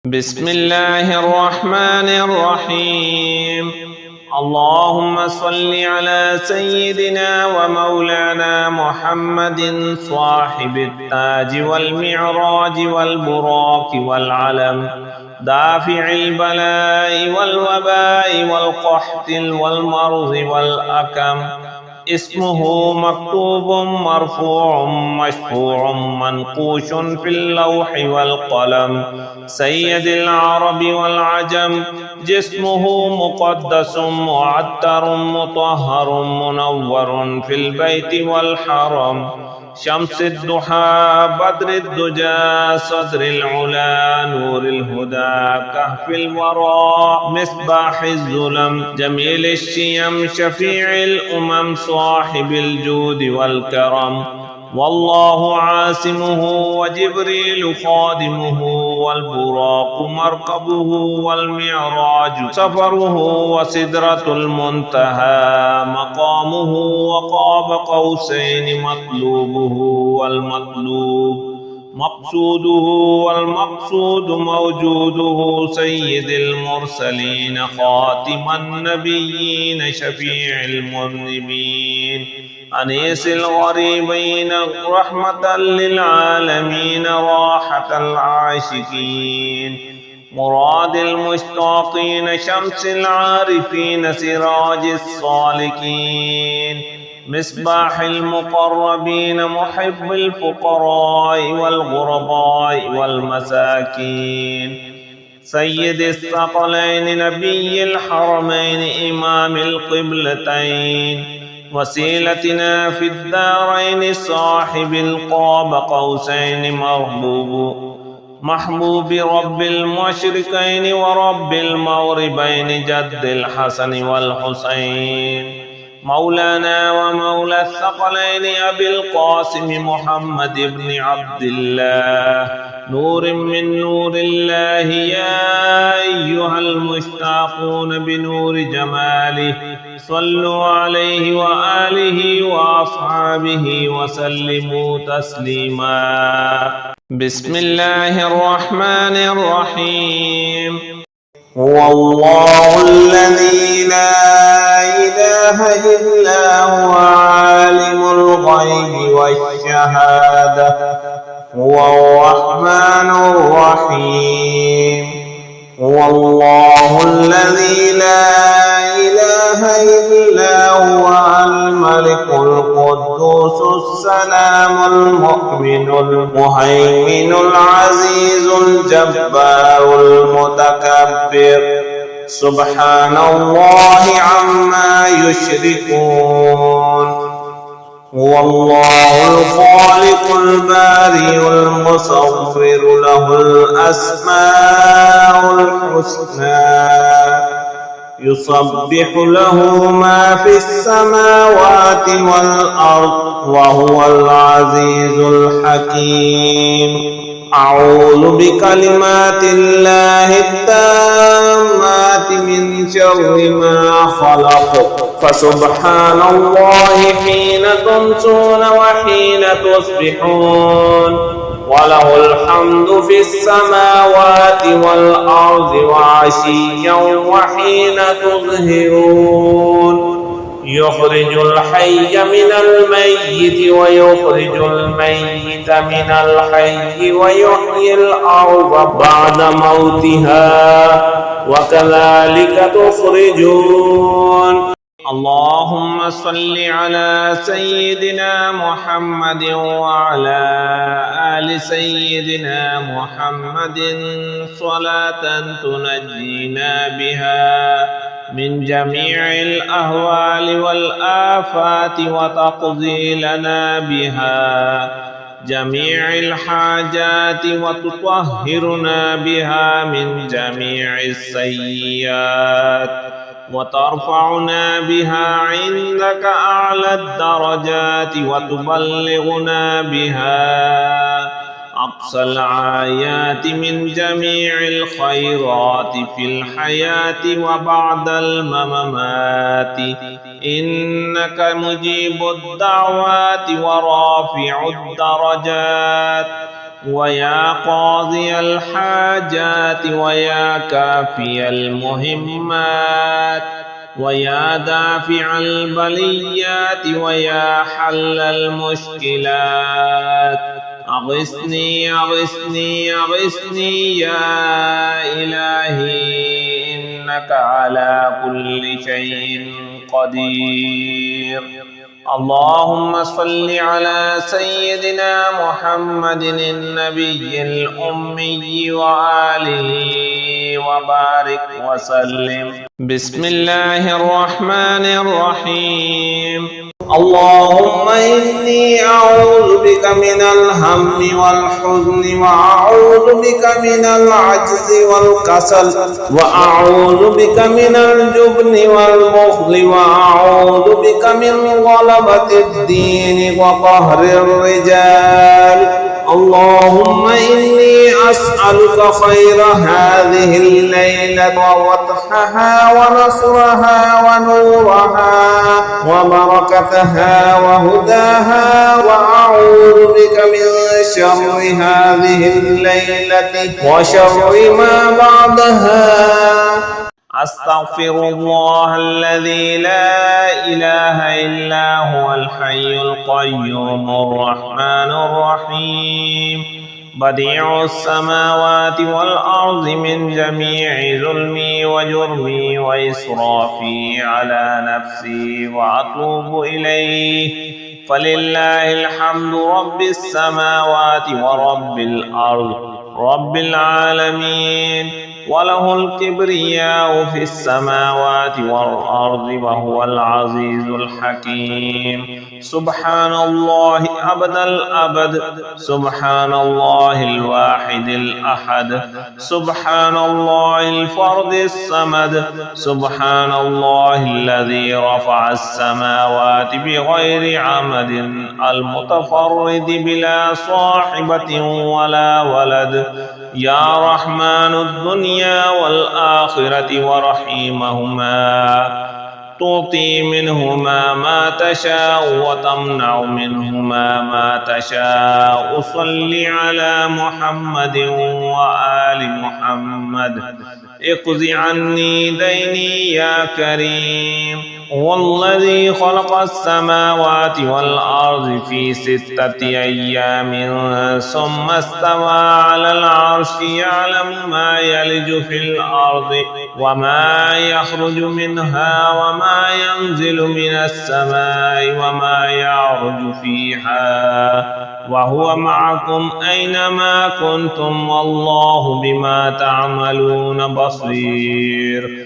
بسم الله الرحمن الرحيم. اللهم صل على سيدنا ومولانا محمد صاحب التاج والمعراج والبراق والعلم، دافع البلاء والوباء والقحط والمرض والأكم. اسمه مكتوب مرفوع مشفوع منقوش في اللوح والقلم، سيد العرب والعجم. جسمه مقدس معطر مطهر منور في البيت والحرم، شمس الضحى بدر الدجى صدر العلا نور الهدى كهف الورى مصباح الظلم، جميل الشيم شفيع الأمم صاحب الجود والكرم. والله عاصمه وجبريل خادمه، والبراق مركبه والمعراج سفره، وسدرة المنتهى مقامه، وقاب قوسين مطلوبه والمطلوب مقصوده، والمقصود موجوده. سيد المرسلين خاتم النبيين شفيع المذنبين، أنيس الغريبين رحمة للعالمين راحة العاشقين، مراد المشتاقين شمس العارفين سراج الصالكين، مصباح المقربين محب الفقراء والغرباء والمساكين، سيد الثقلين نبي الحرمين إمام القبلتين، وسيلتنا في الدارين صاحب القاب قوسين محبوب رب المشرقين ورب المغربين جد الحسن والحسين، مولانا ومولى الثقلين أبي القاسم محمد بن عبد الله، نور من نور الله. يا أيها المشتاقون بنور جماله صلوا عليه وآله وأصحابه وسلموا تسليما. بسم الله الرحمن الرحيم. هو الله الذي لا إله إلا هو عالم الغيب والشهادة، هو الرحمن الرحيم. هو الله الذي لا إله إلا هو الملك القدوس السلام المؤمن المهيمن العزيز الجبار المتكبر، سبحان الله عما يشركون. هو الله الخالق البارئ المصور، له الأسماء الحسنى، يسبح له ما في السماوات والأرض، وهو العزيز الحكيم. أعوذ بكلمات الله التامات من شر ما خلق، فسبحان الله حين تمسون وحين تصبحون، وله الحمد في السماوات والأرض وعشيا وحين تظهرون، يخرج الحي من الميت ويخرج الميت من الحي، ويحيي الأرض بعد موتها، وكذلك تخرجون. اللهم صل على سيدنا محمد وعلى آل سيدنا محمد صلاة تنجينا بها من جميع الأهوال والآفات، وتقضي لنا بها جميع الحاجات، وتطهرنا بها من جميع السيئات، وترفعنا بها عندك أعلى الدرجات، وتبلغنا بها أقصى الآيات من جميع الخيرات في الحياة وبعد الممات، إنك مجيب الدعوات ورافع الدرجات. ويا قاضي الحاجات ويا كافي المهمات ويا دافع البليات ويا حل المشكلات أغثني أغثني أغثني يا إلهي إنك على كل شيء قدير. اللهم صل على سيدنا محمد النبي الأمي وآله وبارك وسلم. بسم الله الرحمن الرحيم. اللهم إني أعوذ بك من الهم والحزن وأعوذ بك من العجز والكسل وأعوذ بك من الجبن والبخل وأعوذ بك من غلبة الدين وقهر الرجال. اللهم إني أسألك خير هذه الليلة وفتحها ونصرها ونورها وبركتها وهداها وأعوذ بك من شر هذه الليلة وشر ما بعدها. أستغفر الله الذي لا إله إلا هو الحي القيوم الرحمن الرحيم بديع السماوات والأرض من جميع ظلمي وجرمي وإسرافي على نفسي وأتوب إليه. فلله الحمد رب السماوات ورب الأرض رب العالمين وله الكبرياء في السماوات والأرض وهو العزيز الحكيم. سبحان الله أبد الأبد سبحان الله الواحد الأحد سبحان الله الفرد الصمد سبحان الله الذي رفع السماوات بغير عمد المتفرد بلا صاحبة ولا ولد. يا رحمن الدنيا والآخرة ورحيمهما تعطي منهما ما تشاء وتمنع منهما ما تشاء. صل على محمد وآل محمد. اقض عني ديني يا كريم. والذي خلق السماوات والأرض في 6 أيام ثم استوى على العرش يعلم ما يلج في الأرض وما يخرج منها وما ينزل من السماء وما يعرج فيها وهو معكم أينما كنتم والله بما تعملون بصير.